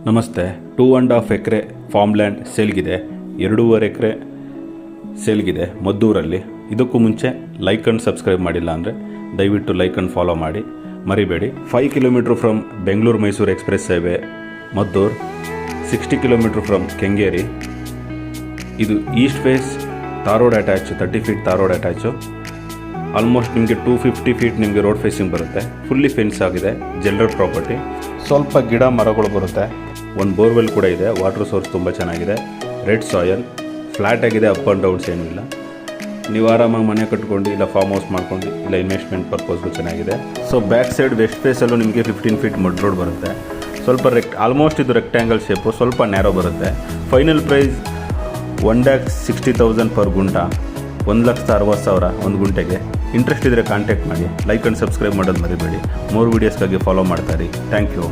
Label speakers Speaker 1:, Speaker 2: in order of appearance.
Speaker 1: ನಮಸ್ತೆ. 2.5 ಎಕರೆ farm land ಸೇಲ್ಗಿದೆ, 2.5 ಎಕರೆ ಸೇಲ್ಗಿದೆ ಮದ್ದೂರಲ್ಲಿ. ಇದಕ್ಕೂ ಮುಂಚೆ ಲೈಕ್ ಆ್ಯಂಡ್ ಸಬ್ಸ್ಕ್ರೈಬ್ ಮಾಡಿಲ್ಲ ಅಂದರೆ ದಯವಿಟ್ಟು ಲೈಕ್ ಆ್ಯಂಡ್ ಫಾಲೋ ಮಾಡಿ, ಮರಿಬೇಡಿ. 5 kilometre from Bengaluru Mysuru express highway Maddur, 60 kilometre from Kengeri. ಇದು east face tar road attach, 30 feet tar road attach. Almost ನಿಮಗೆ 250 ಫೀಟ್ ನಿಮಗೆ ರೋಡ್ ಫೇಸಿಂಗ್ ಬರುತ್ತೆ. ಫುಲ್ಲಿ ಫೆನ್ಸ್ ಆಗಿದೆ, ಜನರಲ್ ಪ್ರಾಪರ್ಟಿ. ಸ್ವಲ್ಪ ಗಿಡ ಮರಗಳು ಬರುತ್ತೆ. ಒಂದು ಬೋರ್ವೆಲ್ ಕೂಡ ಇದೆ, ವಾಟರ್ ಸೋರ್ಸ್ ತುಂಬ ಚೆನ್ನಾಗಿದೆ. ರೆಡ್ ಸಾಯಲ್, ಫ್ಲ್ಯಾಟ್ ಆಗಿದೆ, ಅಪ್ ಆ್ಯಂಡ್ ಡೌನ್ಸ್ ಏನೂ ಇಲ್ಲ. ನೀವು ಆರಾಮಾಗಿ ಮನೆ ಕಟ್ಕೊಂಡು ಇಲ್ಲ ಫಾರ್ಮ್ ಹೌಸ್ ಮಾಡ್ಕೊಂಡು ಇಲ್ಲ ಇನ್ವೆಸ್ಟ್ಮೆಂಟ್ ಪರ್ಪಸ್ಗೂ ಚೆನ್ನಾಗಿದೆ. ಸೊ ಬ್ಯಾಕ್ ಸೈಡ್ ವೆಸ್ಟ್ ಫೇಸಲ್ಲೂ ನಿಮಗೆ 15 ಫೀಟ್ ಮಡ್ ರೋಡ್ ಬರುತ್ತೆ. ಸ್ವಲ್ಪ ಆಲ್ಮೋಸ್ಟ್ ಇದು ರೆಕ್ಟ್ಯಾಂಗಲ್ ಶೇಪು, ಸ್ವಲ್ಪ ನ್ಯಾರೋ ಬರುತ್ತೆ. ಫೈನಲ್ ಪ್ರೈಸ್ 1,60,000 ಪರ್ ಗುಂಟ, 1,60,000 ಒಂದು ಗುಂಟೆಗೆ. ಇಂಟ್ರೆಸ್ಟ್ ಇದ್ದರೆ ಕಾಂಟ್ಯಾಕ್ಟ್ ಮಾಡಿ. ಲೈಕ್ ಆ್ಯಂಡ್ ಸಬ್ಸ್ಕ್ರೈಬ್ ಮಾಡೋದು ಮರಿಬೇಡಿ. ಮೋರ್ ವೀಡಿಯೋಸ್ಗಾಗಿ ಫಾಲೋ ಮಾಡ್ತಾರೆ. Thank you.